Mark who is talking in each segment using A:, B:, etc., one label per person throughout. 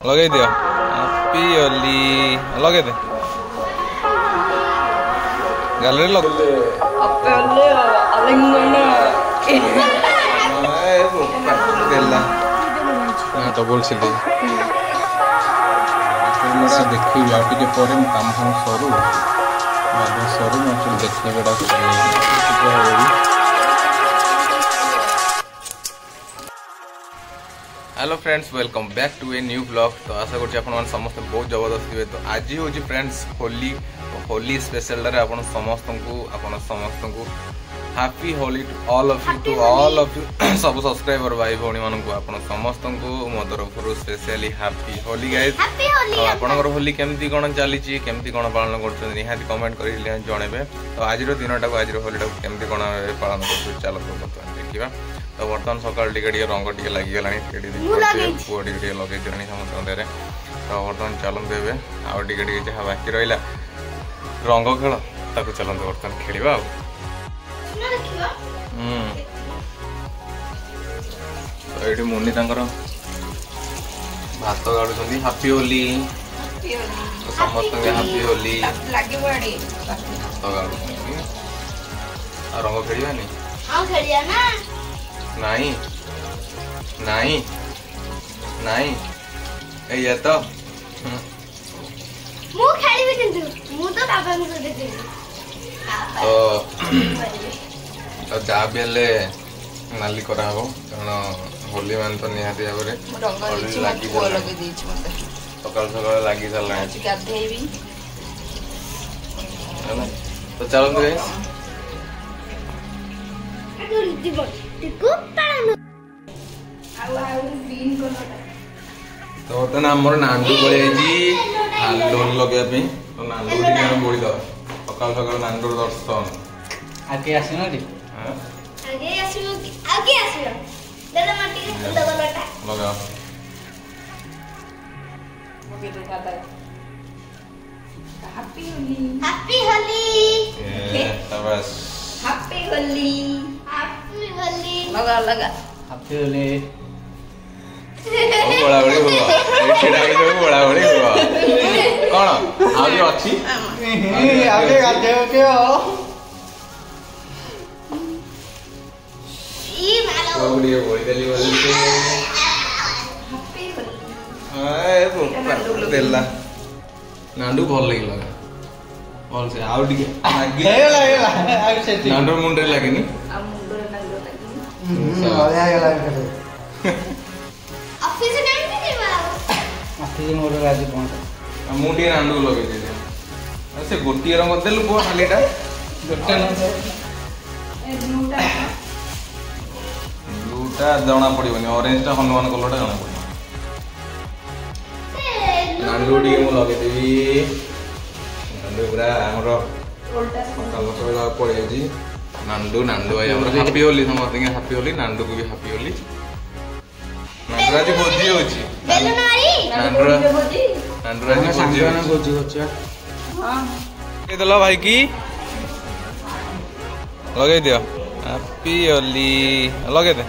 A: लगे दियो हैप्पी होली लगे दे गैलरी लग तो बोल देखी पर काम फाम सरू सरू देखी hello friends welcome back to a new blog. तो आशा करछि आपन समस्त बहुत जबरदस्त थे। तो आज हूँ friends Holi Holi special day आपन समस्त को happy Holi to all of you सब सब्सक्राइबर भाई भौणी मान को आपन समस्त को मो तरफ स्पेशली हैप्पी होली गाइस। आपनकर होली केमती कोन चली छि केमती कोन पालन करछन निहाती कमेंट करि जणेबे। तो आज दिनटा को आज होली टा केमती कोन पालन करछ चलो बर्तमान देखिबा। तो बर्तमान सकाल टिके रंग टिके लगी गलानी पुआ टिके लगे समस्त देहरे। तो बर्तमान चलते ए आउ टिके जहाँ बाकी रहा रंग खेल ताको चलते बर्तमान खेलिबा। तो ये मुनि तांकर भात गाड़ुଛନ୍ତି हैप्पी होली समस्त हैप्पी होली भात गाड़ुଛନ୍ତି रंग खेलिबानी नहीं नहीं नहीं ये तो
B: मु खेलिबे किंतु मु तो बाबा को देते
A: तो जा बेले नाली करा हो कारण होली मान तो निहाती भाव में लगी सकाल सकाल लगी चलना तो चलो तो बर्तमान आमर नांडू पड़े लोन लगे तो नांडू बोली दो सकाल सकाल नांडू दर्शन
C: आगे आसी ना
A: लगा
B: हैप्पी होली
A: बस
B: हैप्पी होली हैप्पी होली लगा लगा
C: हैप्पी होली
A: बोला बड़ी हुआ एठे डाई जो बोला बड़ी हुआ कोन आउरी अछि
C: आगे गाते हो के
B: ई मालो
A: बोली बोली देली बोली
B: हैप्पी होली
A: आए वो देला नांडू भल लगी लगा भल से आउ टिके
C: हेला आगे से
A: नांडू मुंडे लागेनी
B: आ मुंडो नांडो लागेनी
C: अरे गेला
B: ऑफिस नहीं देबा
C: आखिर मोर राजी कोन
A: मुंडी नांडू लगे दे से गोटी रंग देलु को खालीटा
C: गोटे न से
B: ए
A: ब्लूटा जणा पड़िबनी ऑरेंज टा हनुमान कलरटा जणा पड़िबनी नांडू डी मु लगे देबी नांडू पूरा हमर उल्टा पड़े जी नांडू नांडू भाई हमर हैप्पी होली समस्त के हैप्पी होली नांडू को भी हैप्पी होली नांडू आज भोजी होची
B: बेलनारी
A: नांडू आज भोजी
C: होची
B: हां
A: के दला भाई की लगे दियो हैप्पी होली लगे दे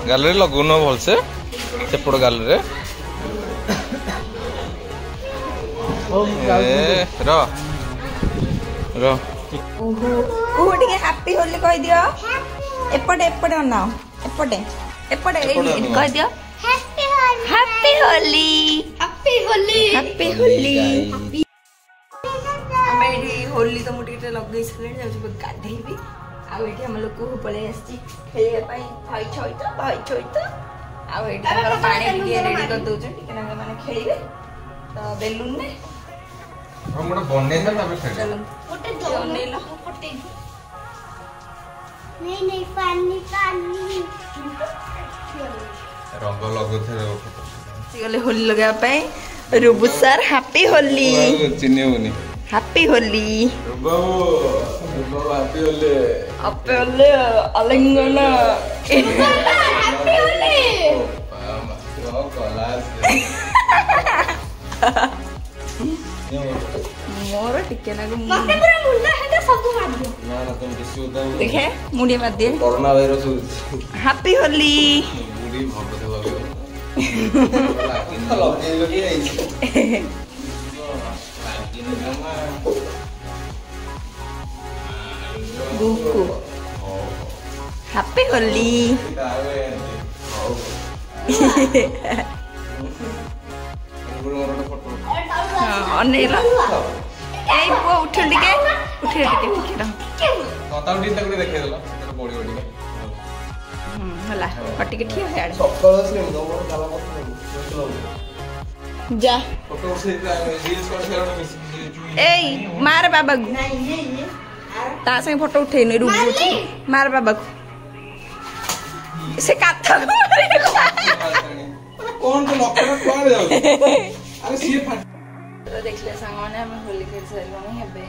A: गैलरी लगुनो भल से सेपड़ गैलरी रो रो
D: ओहो कोहो टिके हैप्पी होली कह दियो एपटे एपटे बनाओ एपटे एपटे कह दियो
B: happy Holi
D: happy Holi
B: happy Holi
D: happy Holi हम एडी होली तो मुटी लगे सले जाउ गाधेबी आ एठी हम लोग को पळे आसी खेले पाई भाई छोइतो आ एठी हमर पानी टिके रेडी कर दउ छ टिके ना माने खेलिबे तो बेलून में
A: हम मोटा बन्ने था तबे खेल
D: चलो
B: ओटे दो
D: ले लो
B: ओटे नहीं पानी
A: रंग लगो थे
D: गले होली लगा पाए रुबु सर हैप्पी होली
A: चिन्ह होनी
D: हैप्पी होली
A: बाबू हैप्पी होली
D: हैप्पी होली अलंगना
B: हैप्पी होली
A: तो कलास
D: मोर टिके ना
B: मते पूरा मुंडा है सब मार दियो
A: ना ना तुम किसी उदा
D: देखे मुड़ी मत दे
A: कोरोना वायरस
D: हैप्पी होली
A: बुढ़ी भगत लगे
D: बुकु हैप्पी होली अनेला ए पो उठ टिके होला हटिके ठीक है जा ए मार बाबा को ता संग फोटो उठे नै रूम मार बाबा को से काथा को
A: कौन तो लॉकडाउन कोन जाउ अरे सी फट
D: तो देखले संगने हम होली खेल सलवानी हेबे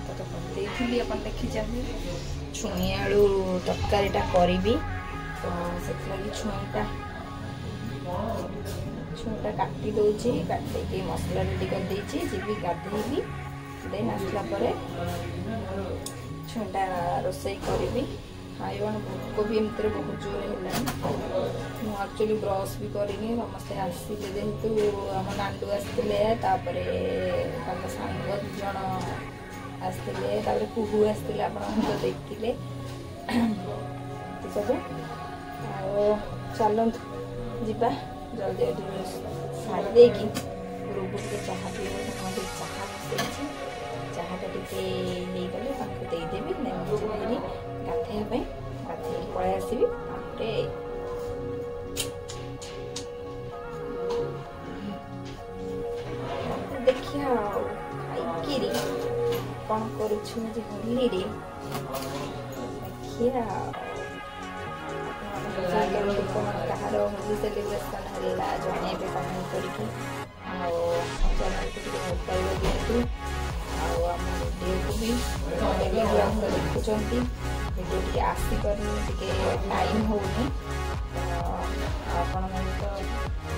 D: तो देखिली अपन देखि जाबी छुई आलू तरकारीटा करबी तो सेत लगी छुईटा काटी दउची काटी के मसला रेडी कर देची जीबी गाधेबी देन आसला परे छुईटा रोसई करबी खाइबन भोक भी एमती बहुत जोर है एक्चुअली ब्रश भी करनी समस्ते आसते जेहेतु आम नांडू आसते सांग दज आसते कुहू आसते आप देखते सब चलत जा जल्दी सारी देकी रूबू टे चाह पीब चाह बसई चाहटा टे देदेवी गाधेवाई गाधे पलि आसबि देखिया खाई कौन करुच्छे होली रे देखिया कहार होली सेलिब्रेशन है जन कमेंट करके चैनल को भल पाइब दिखातु आम वीडियो को भी देखुं वीडियो टी आसिकर टाइम होनी आपण तो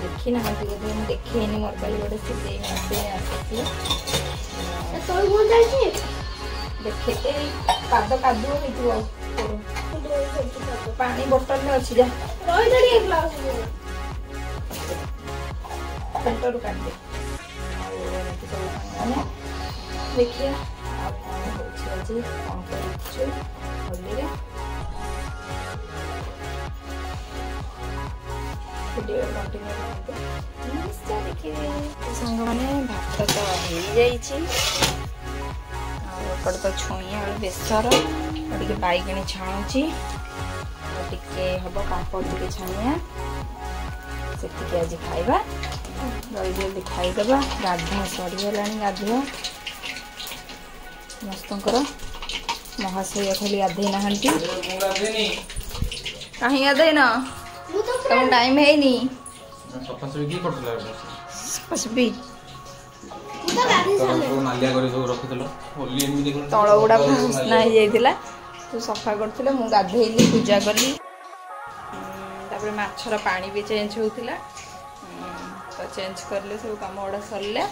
D: देखी ना बोधे देखेनी मोबाइल गोटे सिलाई मशीन आसी देखे पाद कादु हो पानी बोतल में अच्छी जा फिल्टर काट दे देखिए आप कौन होली वीडियो कंटिन्यू देखिए सांग मैंने भात तो हो जापट तो छुई आलू बेसर टे बैगणी छाणुची टे हम पापड़ टे छाणिया से आज खाइबा जल्दी जल्दी खाईदबा गाधा सरीगला गाधुआ समस्तंकर महाशय खाली गाधे ना कहीं गाधे न तुम टाइम है नी तल गुड़ा भसना हो जाता तू सफा कर गाधेली पूजा कली माछर पानी भी चेंज होता तो चेंज करले सब कम गुड़ा सरला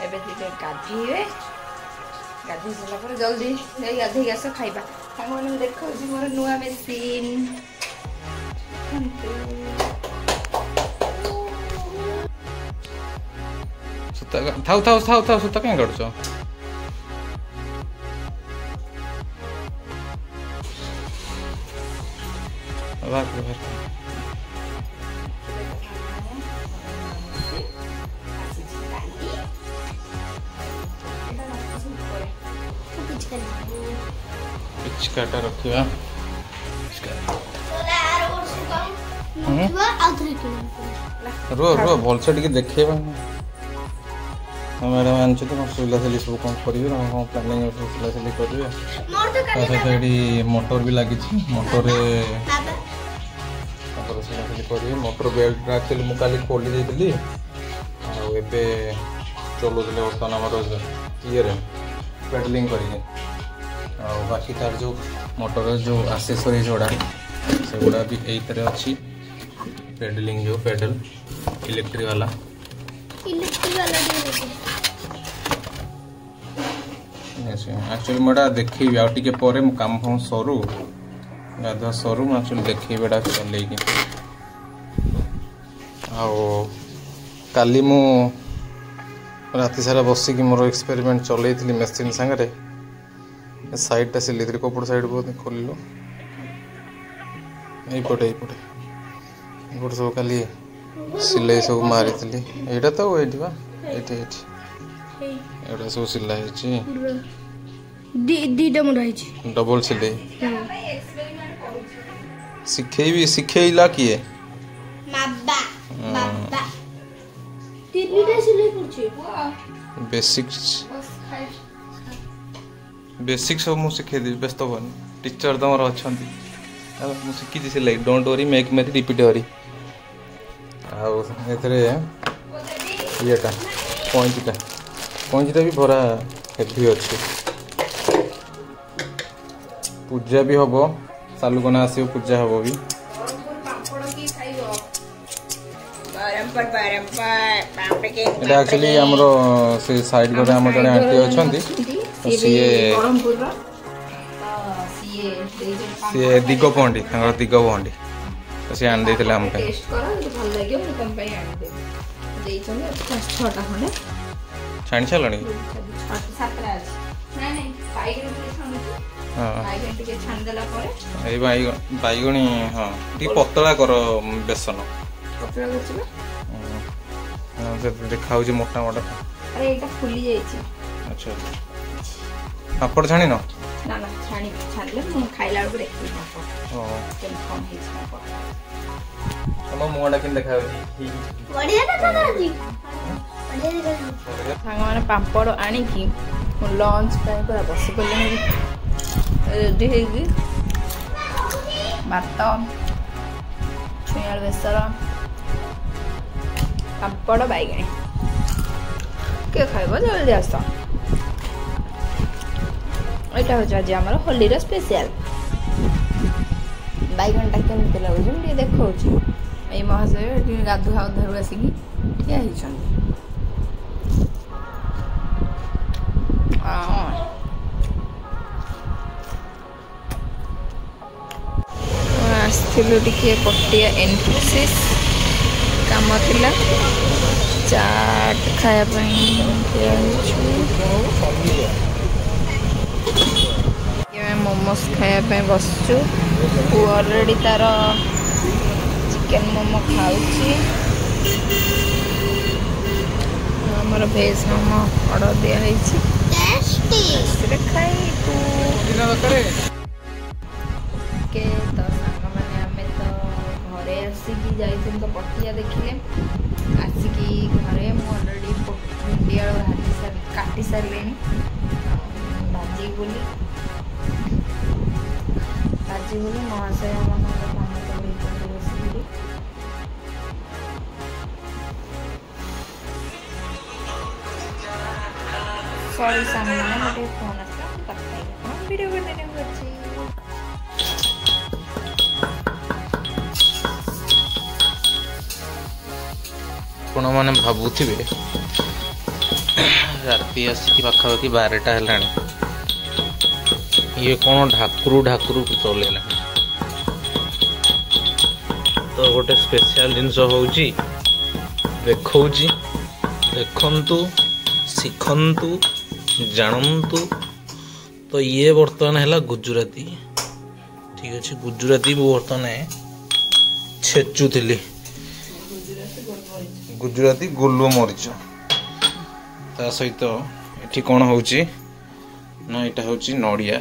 D: एवं गाधे गाधे सारा जल्दी गाधे आस खाइबा मैंने देखा मोर नुआ मेसीन
A: थाउ थाउ थाउ थाउ सूता क्या काटुछ पिचकाटा रखिया रो रो भलसे टिके देखैबा मैडम आनछ तो सुला सली सब कौन करिवे हम प्लानिंग सुला सली करिवे एडी मोटर भी लागि छी मोटर रे मोटर सुला सली करिवे मोटर बेल्ट एक्चुअली मु काली खोली देली आ एबे चलो दिले वर्तमान हमर ये रे पेडलिंग करिए आ बाकी तार जो मोटर जो एक्सेसरी जोड़ा से गुड़ा भी एई तरह अच्छी पेडलिंग जो पेडल इलेक्ट्रिक वाला एक्चुअली मोटा देखी आ टिके परे मु काम फाम सरू गाधा सरू एक्चुअली देखी बेटा चलेगी ଆଉ କାଲି ମୁଁ ରାତି ସାରା ବସିକି ମୋର ଏକ୍ସପେରିमेंट चलैଥିଲି मेसिन सागरे साइडटा सिलेइଥିଲି कपड़ साइड को खोलिलो এইপଟେ सब खाली सिलाई सब मारिଥିଲି ଏଇଟା ତ ଏଇଠି ବା ଏଇଠି ଏଇଟା ସବୁ ସିଲା ହେଇଛି
B: ଦିଟା ମୁଣ୍ଡ ହେଇଛି
A: डबल सिलाई ଶିଖେଇଲା କିଏ
B: ବାବା ବାବା ତିନିଟା ସିଲେଇ କରୁଛି
A: बेसिक सब मुझे शिखेदेवी व्यस्त हन टीचर तुम अच्छा मुझे शिखी सिलाई डोंट वरी मेक मेरी रिपीट वरी आटा पैंचीटा भी भरा हेवी अच्छे पूजा भी हम सालुकना आसो पूजा हम भी एक्चुअली आमर से साइड घरे आम जड़े आंटी अच्छा सी दिगपहंडी दिगपहंडी सी आन दे आम छाणी सारे बैगणी हाँ टी पतला कर बेसन देखा मोटा मोटा
D: अरे एटा फुली जाईची
A: अच्छा पापड़ छाणी न
D: ना ना छाणी छाणले मु खाइला बेले देखि पापड़
A: ओ
D: केन कम हेछ पापड़
A: हम मुआडा किन देखा
B: बढ़िया देखा दादी बढ़िया देखा
D: सांग माने पापड़ आनी की लंच टाइम पर बस पले रेडी हेगी भात छुयाल बेसर पापड़ बैगणी के खाइब जल्दी आस यहाँ हूँ आज आम होली स्पेशल बैगणटा केमती लगुच देखा ये महाशय गाधुआ उधारू आसिकी ठिया आसलु टे पटिया एनफोसिस काम थिला चाट खायापाई मोमोस खायापाई बसचु ऑलरेडी तार चिकेन मोमो खाऊची हमर भेज मोमो ऑर्डर दिया है टेस्टी खाई तू के तो सांग माने हमें तो घरे आसिकी जाइथिन तो पटिया देखिले आसिकी घरे मु ऑलरेडी भिंडिया काटी सारलेनी भाजी बोली महाशय सॉरी सामने मोटे फोन आसा वीडियो कंटिन्यू करछि
A: आपण मैंने भावुवे राति आसिक पाखापाखि 12टा है ये कौन ढाकुरू ढाकुरू चलेला तो गोटे स्पेशल जिनस होउची देखौची देखंतु शिखंतु जानंतु तो ये बर्तमान है गुजराती ठीक अच्छे गुजराती बर्तमान छेचुली गुजराती गोलु मरीच ता सहित एठी कौन होउची ना एटा होउची नडिया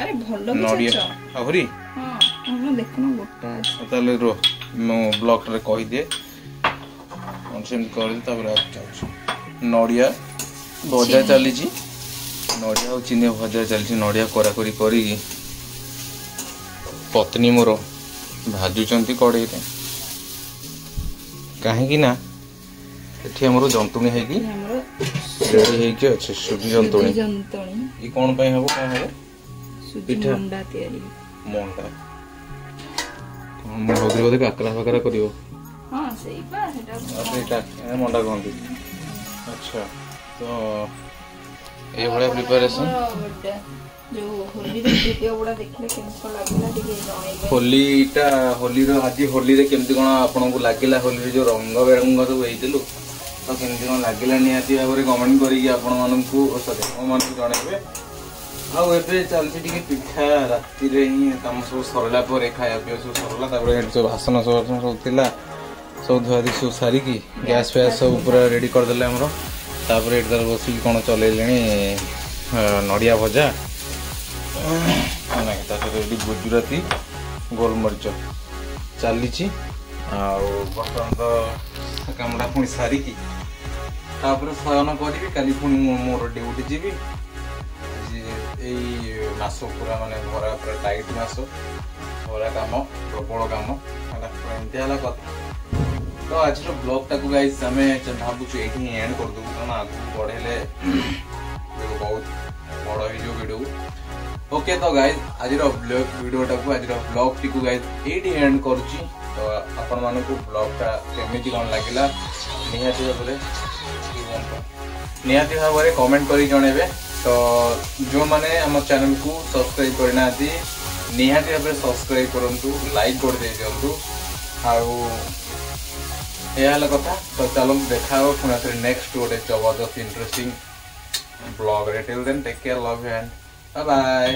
D: अरे भलो
A: नडिया आहुरी
D: हां हम देखनो गोटा
A: ताले रो मो ब्लॉक रे कहि दे on सेम कर दे तापर आ नडिया भजा चली छी नडिया और चिनी भजा चली छी नडिया कोरा कोरी करी पत्नी मोर भाजुचंती कड़े रे काहे कि ना एठी हमरो जंतुणी है कि रेडी है कि अच्छे सुजी जंतुणी ई कोन पय हबो का हबो सुजी मंडा तयारी मंडा मो होग्री बोधे काकरा फाकरा करियो
D: हां सही बा
A: सेटा ए मंडा कहंती अच्छा तो ये भले प्रिपरेशन
D: जो होली वीडियो गुड़ा देखले केमको लागला ଟିକେ जणेबे
A: होलीटा होली रो आज होली रे केमती कोन आपन को लागिला होली रे जो रंग बेरंग सब हेइतिलु तो केमती कोन लागिला निहाती भाबरे कमेंट करी आपन मानन को सदे ओ मान को जणेबे आ एबे चलछि टिके पिठा राती रे ही काम सब सरला पर खाया पियो सब सरला तापर एट सब भाषण सब थिला सब धुआदी सब सारी की गैस फैस सब पूरा रेडी कर देले हमरो तापर एट दर बसी कोन चलेलेनी नडिया भजा गुजराती गोलमरीच चली बर्तमान तो कामटा पुणी सारिकी शयन करी काली पुणी मोर ड्यूटी जीवी मास पूरा माने भरा पूरा टाइट मास भरा काम प्रबल काम एमती कथा तो आज ब्लॉग टाक गाइस आम भावुँ ये एंड करदेबू कारण आगे बढ़ेले बहुत बड़ हो वीडियो ओके तो गाइस आज वीडियो टाक आज ब्लॉग टी गाइस ये एंड करुच्ची तो आपण मान ब्लॉग टा केमी कौन लगे निहाती भाव में कमेंट कर जणेबे तो जो मैंने आम चैनल को सब्सक्राइब करना निहाती भाव सब्सक्राइब करूँ लाइक कर दे दिंतु आल कथा तो चलो देखा पुणी नेक्स्ट गोटे जबरदस्त इंटरेस्टिंग ब्लॉग रे till then take care love you and bye bye.